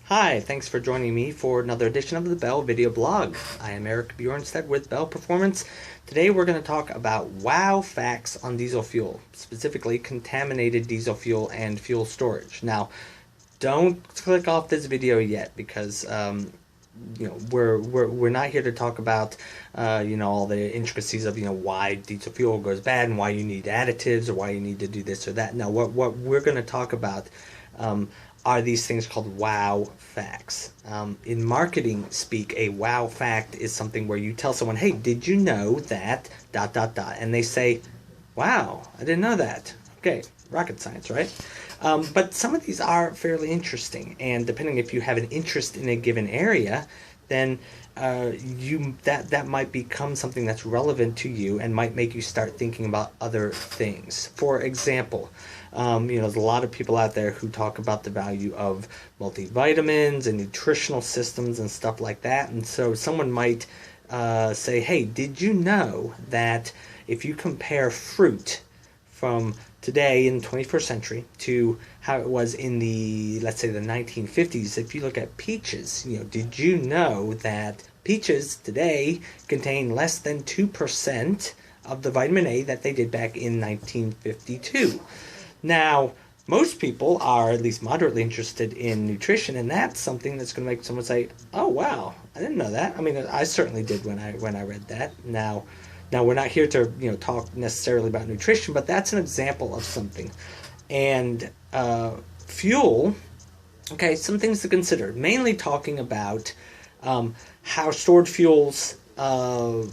Hi, thanks for joining me for another edition of the Bell Video Blog. I am Eric Bjornstedt with Bell Performance. Today we're going to talk about wow facts on diesel fuel, specifically contaminated diesel fuel and fuel storage. Now, don't click off this video yet because we're not here to talk about all the intricacies of why diesel fuel goes bad and why you need additives or why you need to do this or that. No, what we're going to talk about are these things called wow facts. In marketing speak, a wow fact is something where you tell someone, hey, did you know that ... and they say, wow, I didn't know that. Okay, rocket science, right? But some of these are fairly interesting, and depending if you have an interest in a given area, then that might become something that's relevant to you and might make you start thinking about other things. For example, there's a lot of people out there who talk about the value of multivitamins and nutritional systems and stuff like that, and so someone might say, hey, did you know that if you compare fruit from today in the 21st century to how it was in the, let's say, the 1950s, if you look at peaches, did you know that peaches today contain less than 2% of the vitamin A that they did back in 1952? Now, most people are at least moderately interested in nutrition, and that's something that's going to make someone say, oh, wow, I didn't know that. I mean, I certainly did when I read that. Now, we're not here to talk necessarily about nutrition, but that's an example of something. And fuel, okay, some things to consider. Mainly talking about how stored fuels, the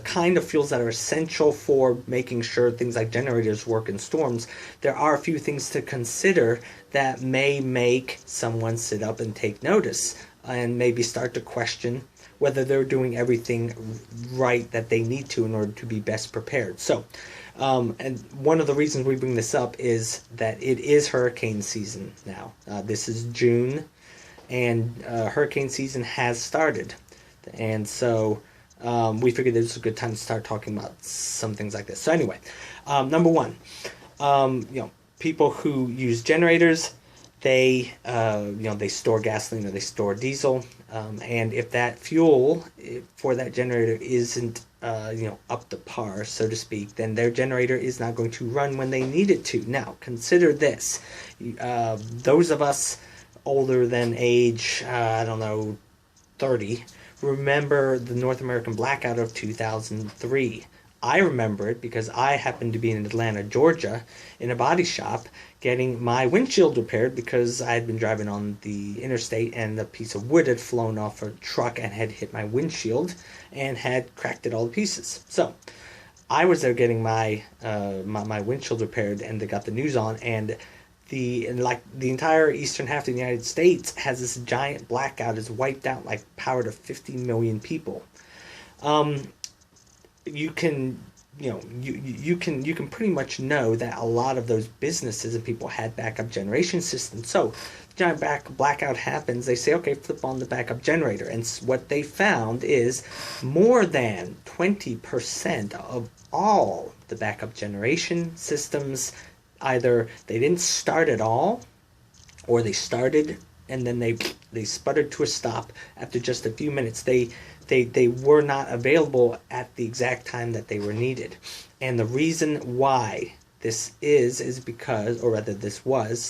kind of fuels that are essential for making sure things like generators work in storms. There are a few things to consider that may make someone sit up and take notice and maybe start to question whether they're doing everything right that they need to in order to be best prepared. So, and one of the reasons we bring this up is that it is hurricane season now. This is June, and hurricane season has started. And so we figured this was a good time to start talking about some things like this. So anyway, number one, people who use generators, they store gasoline or they store diesel, and if that fuel for that generator isn't up to par, so to speak, then their generator is not going to run when they need it to. Now, consider this: those of us older than age 30 remember the North American blackout of 2003. I remember it because I happened to be in Atlanta, Georgia, in a body shop getting my windshield repaired because I had been driving on the interstate and a piece of wood had flown off a truck and had hit my windshield and had cracked it all to pieces. So I was there getting my windshield repaired, and they got the news on, and the entire eastern half of the United States has this giant blackout. It's wiped out like power to 50 million people. You can pretty much know that a lot of those businesses and people had backup generation systems. So the giant blackout happens, they say, okay, flip on the backup generator. And what they found is more than 20% of all the backup generation systems, either they didn't start at all, or they started and then they sputtered to a stop after just a few minutes. They were not available at the exact time that they were needed. And the reason why this is because, or rather the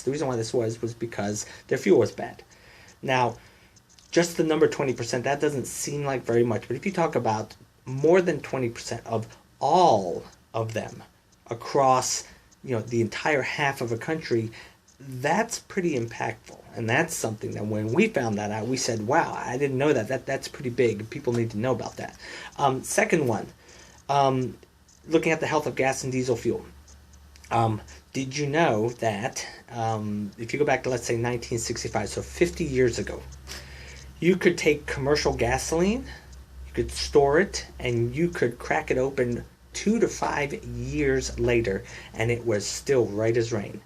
reason why this was because their fuel was bad. Now, just the number 20%, that doesn't seem like very much, but if you talk about more than 20% of all of them across the entire half of a country, that's pretty impactful. And that's something that when we found that out, we said, wow, I didn't know that. That's pretty big. People need to know about that. Second one, looking at the health of gas and diesel fuel. Did you know that if you go back to, let's say, 1965, so 50 years ago, you could take commercial gasoline, you could store it, and you could crack it open 2 to 5 years later, and it was still right as rain.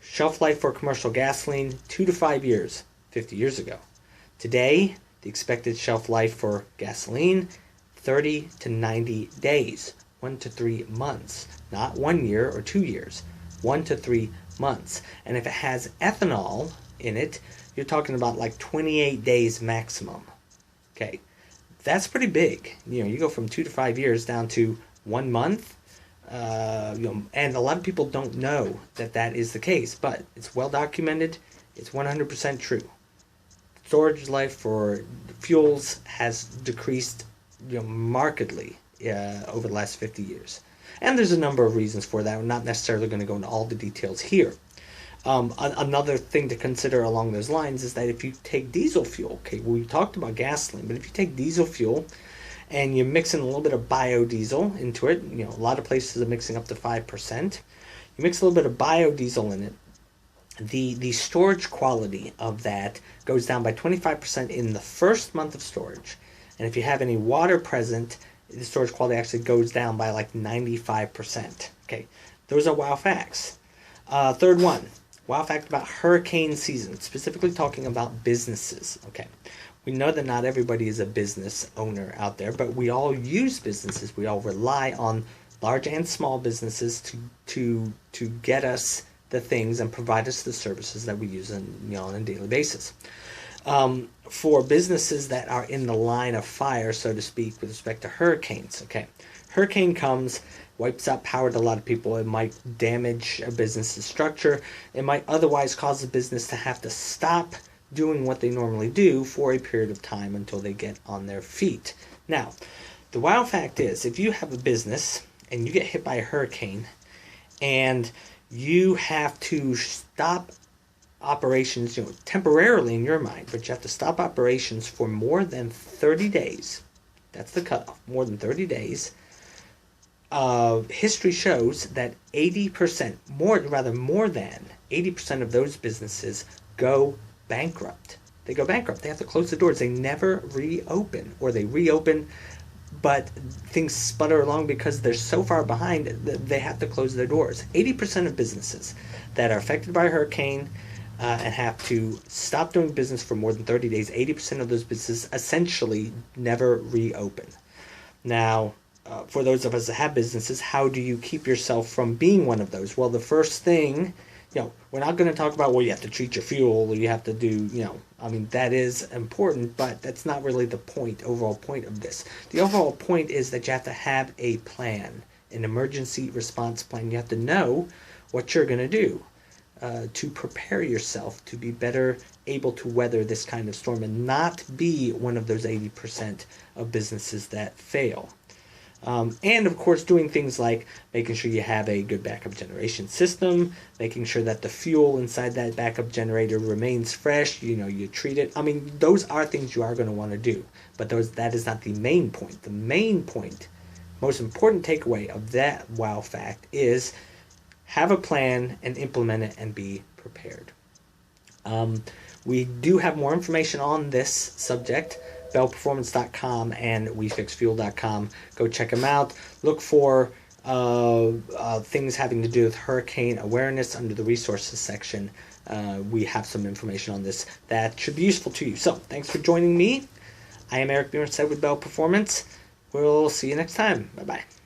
Shelf life for commercial gasoline, 2 to 5 years, 50 years ago. Today, the expected shelf life for gasoline, 30 to 90 days, 1 to 3 months. Not 1 year or 2 years, 1 to 3 months. And if it has ethanol, in it, you're talking about like 28 days maximum. Okay, that's pretty big. You go from 2 to 5 years down to 1 month. And a lot of people don't know that that is the case, but it's well documented. It's 100% true. Storage life for fuels has decreased, markedly over the last 50 years. And there's a number of reasons for that. I'm not necessarily going to go into all the details here. Another thing to consider along those lines is that if you take diesel fuel, okay, we talked about gasoline, but if you take diesel fuel and you mix in a little bit of biodiesel into it, a lot of places are mixing up to 5%. You mix a little bit of biodiesel in it, the storage quality of that goes down by 25% in the first month of storage. And if you have any water present, the storage quality actually goes down by like 95%. Okay, those are wow facts. Third one, wow fact about hurricane season, specifically talking about businesses. Okay, we know that not everybody is a business owner out there, but we all use businesses. We all rely on large and small businesses to get us the things and provide us the services that we use on a daily basis. For businesses that are in the line of fire, so to speak, with respect to hurricanes, okay, hurricane comes, wipes out power to a lot of people. It might damage a business's structure. It might otherwise cause a business to have to stop doing what they normally do for a period of time until they get on their feet. Now, the wild fact is, if you have a business and you get hit by a hurricane and you have to stop operations, temporarily in your mind, but you have to stop operations for more than 30 days. That's the cutoff, more than 30 days. History shows that 80%, more than 80% of those businesses go bankrupt. They go bankrupt. They have to close the doors. They never reopen, or they reopen, but things sputter along because they're so far behind that they have to close their doors. 80% of businesses that are affected by a hurricane and have to stop doing business for more than 30 days, 80% of those businesses essentially never reopen. Now, for those of us that have businesses, how do you keep yourself from being one of those? Well, the first thing, we're not going to talk about, you have to treat your fuel, or you have to do, that is important, but that's not really the overall point of this. The overall point is that you have to have a plan, an emergency response plan. You have to know what you're going to do to prepare yourself to be better able to weather this kind of storm and not be one of those 80% of businesses that fail. And of course, doing things like making sure you have a good backup generation system, making sure that the fuel inside that backup generator remains fresh, you treat it. Those are things you are going to want to do, but that is not the main point. The main point, most important takeaway of that wow fact is have a plan and implement it and be prepared. We do have more information on this subject, bellperformance.com and wefixfuel.com. Go check them out. Look for things having to do with hurricane awareness under the resources section. We have some information on this that should be useful to you. So, thanks for joining me. I am Eric Bjornstead with Bell Performance. We'll see you next time. Bye-bye.